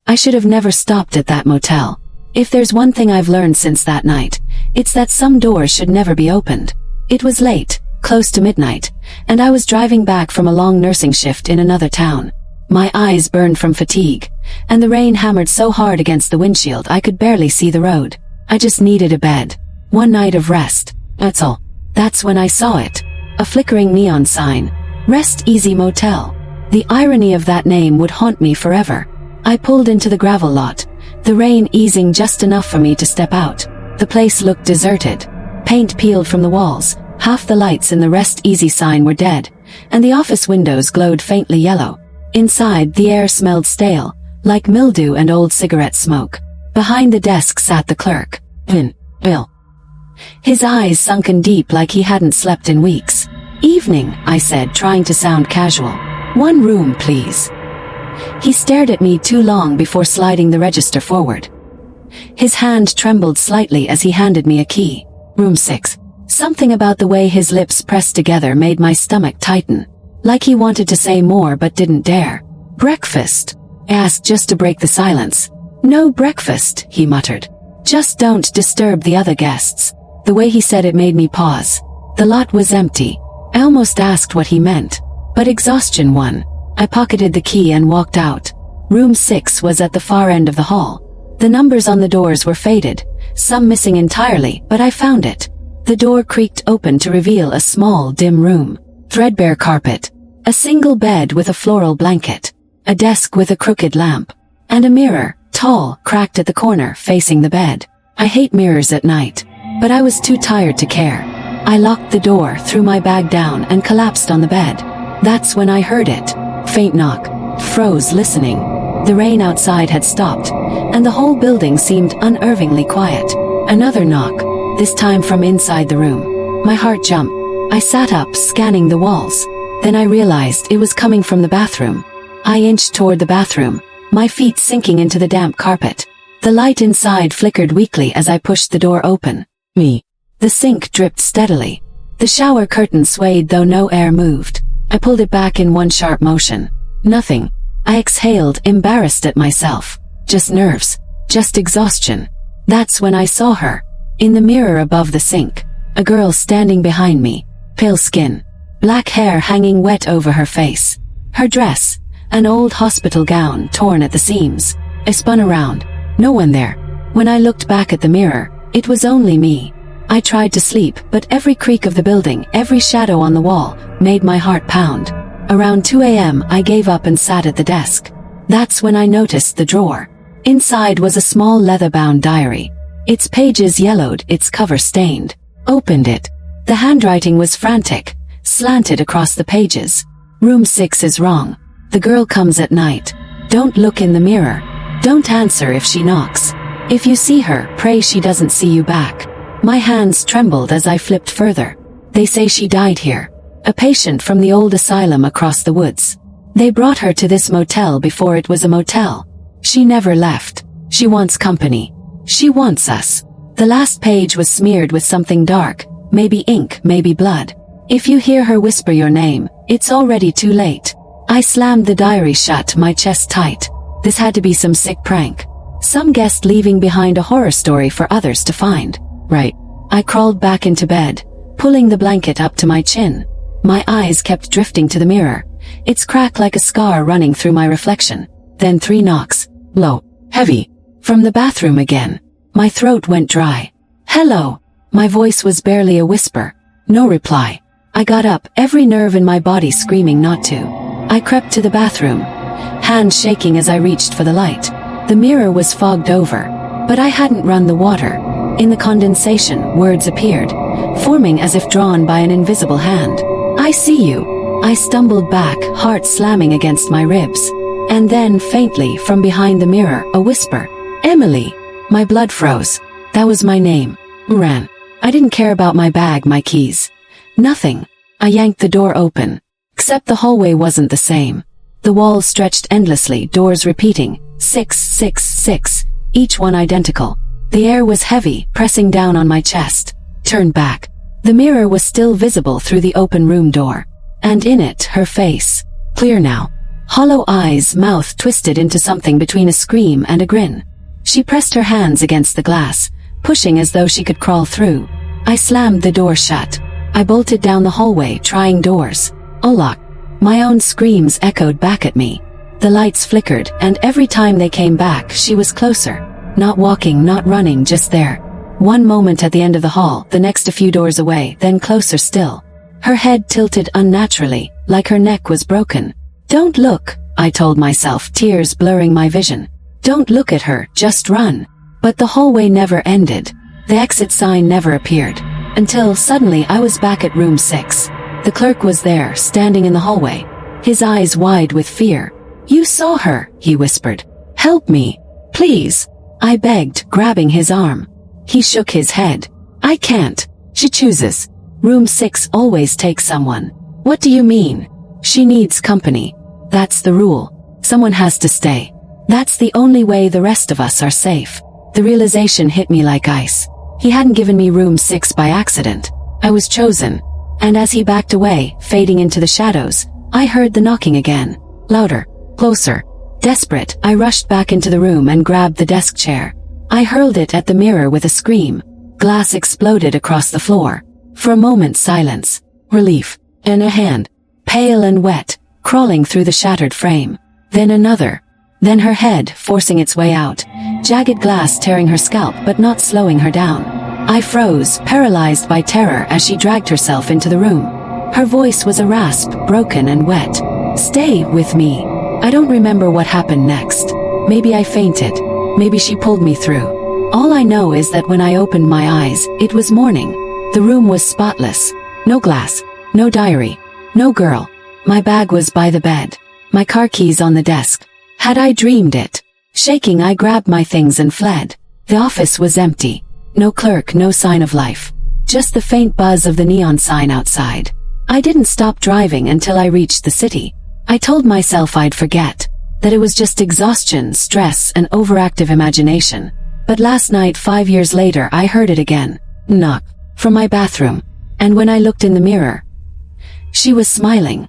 I should have never stopped at that motel. If there's one thing I've learned since that night, it's that some doors should never be opened. It was late, close to midnight, and I was driving back from a long nursing shift in another town. My eyes burned from fatigue, and the rain hammered so hard against the windshield I could barely see the road. I just needed a bed. One night of rest. That's all. That's when I saw it. A flickering neon sign. Rest Easy Motel. The irony of that name would haunt me forever. I pulled into the gravel lot, the rain easing just enough for me to step out. The place looked deserted. Paint peeled from the walls, half the lights in the Rest Easy sign were dead, and the office windows glowed faintly yellow. Inside, the air smelled stale, like mildew and old cigarette smoke. Behind the desk sat the clerk. Bill. His eyes sunken deep like he hadn't slept in weeks. "Evening," I said, trying to sound casual. "One room, please." He stared at me too long before sliding the register forward. His hand trembled slightly as he handed me a key. Room 6. Something about the way his lips pressed together made my stomach tighten, like he wanted to say more but didn't dare. "Breakfast?" I asked just to break the silence. "No breakfast," he muttered. "Just don't disturb the other guests." The way he said it made me pause. The lot was empty. I almost asked what he meant, but exhaustion won. I pocketed the key and walked out. Room 6 was at the far end of the hall. The numbers on the doors were faded, some missing entirely, but I found it. The door creaked open to reveal a small, dim room. Threadbare carpet. A single bed with a floral blanket. A desk with a crooked lamp. And a mirror, tall, cracked at the corner, facing the bed. I hate mirrors at night, but I was too tired to care. I locked the door, threw my bag down, and collapsed on the bed. That's when I heard it. Faint knock. Froze, listening. The rain outside had stopped, and the whole building seemed unnervingly quiet. Another knock, this time from inside the room. My heart jumped. I sat up, scanning the walls. Then I realized it was coming from the bathroom. I inched toward the bathroom, my feet sinking into the damp carpet. The light inside flickered weakly as I pushed the door open. The sink dripped steadily. The shower curtain swayed though no air moved. I pulled it back in one sharp motion. Nothing. I exhaled, embarrassed at myself. Just nerves. Just exhaustion. That's when I saw her. In the mirror above the sink. A girl standing behind me. Pale skin. Black hair hanging wet over her face. Her dress. An old hospital gown torn at the seams. I spun around. No one there. When I looked back at the mirror, it was only me. I tried to sleep, but every creak of the building, every shadow on the wall, made my heart pound. Around 2 a.m. I gave up and sat at the desk. That's when I noticed the drawer. Inside was a small leather-bound diary. Its pages yellowed, its cover stained. Opened it. The handwriting was frantic, slanted across the pages. Room 6 is wrong. The girl comes at night. Don't look in the mirror. Don't answer if she knocks. If you see her, pray she doesn't see you back. My hands trembled as I flipped further. They say she died here. A patient from the old asylum across the woods. They brought her to this motel before it was a motel. She never left. She wants company. She wants us. The last page was smeared with something dark, maybe ink, maybe blood. If you hear her whisper your name, it's already too late. I slammed the diary shut, my chest tight. This had to be some sick prank. Some guest leaving behind a horror story for others to find. Right. I crawled back into bed, pulling the blanket up to my chin. My eyes kept drifting to the mirror, its crack like a scar running through my reflection. Then 3 knocks. Low. Heavy. From the bathroom again. My throat went dry. "Hello." My voice was barely a whisper. No reply. I got up, every nerve in my body screaming not to. I crept to the bathroom, hands shaking as I reached for the light. The mirror was fogged over, but I hadn't run the water. In the condensation, words appeared, forming as if drawn by an invisible hand. "I see you." I stumbled back, heart slamming against my ribs. And then, faintly, from behind the mirror, a whisper. "Emily." My blood froze. That was my name. Ran. I didn't care about my bag, my keys. Nothing. I yanked the door open. Except the hallway wasn't the same. The walls stretched endlessly, doors repeating, 666, each one identical. The air was heavy, pressing down on my chest. Turned back. The mirror was still visible through the open room door. And in it, her face. Clear now. Hollow eyes, mouth twisted into something between a scream and a grin. She pressed her hands against the glass, pushing as though she could crawl through. I slammed the door shut. I bolted down the hallway, trying doors. Olak. My own screams echoed back at me. The lights flickered, and every time they came back, she was closer. Not walking, not running, just there. One moment at the end of the hall, the next a few doors away, then closer still. Her head tilted unnaturally, like her neck was broken. Don't look, I told myself, tears blurring my vision. Don't look at her, just run. But the hallway never ended. The exit sign never appeared. Until suddenly I was back at room 6. The clerk was there, standing in the hallway. His eyes wide with fear. You saw her, he whispered. Help me, please. I begged, grabbing his arm. He shook his head. I can't. She chooses. Room 6 always takes someone. What do you mean? She needs company. That's the rule. Someone has to stay. That's the only way the rest of us are safe. The realization hit me like ice. He hadn't given me room 6 by accident. I was chosen. And as he backed away, fading into the shadows, I heard the knocking again. Louder. Closer. Desperate, I rushed back into the room and grabbed the desk chair. I hurled it at the mirror with a scream. Glass exploded across the floor. For a moment, silence. Relief. And a hand. Pale and wet, crawling through the shattered frame. Then another. Then her head, forcing its way out. Jagged glass tearing her scalp but not slowing her down. I froze, paralyzed by terror as she dragged herself into the room. Her voice was a rasp, broken and wet. Stay with me. I don't remember what happened next. Maybe I fainted. Maybe she pulled me through. All I know is that when I opened my eyes, it was morning. The room was spotless. No glass. No diary. No girl. My bag was by the bed. My car keys on the desk. Had I dreamed it? Shaking, I grabbed my things and fled. The office was empty. No clerk, no sign of life. Just the faint buzz of the neon sign outside. I didn't stop driving until I reached the city. I told myself I'd forget. That it was just exhaustion, stress, and overactive imagination. But last night, 5 years later, I heard it again. Knock. From my bathroom. And when I looked in the mirror, she was smiling.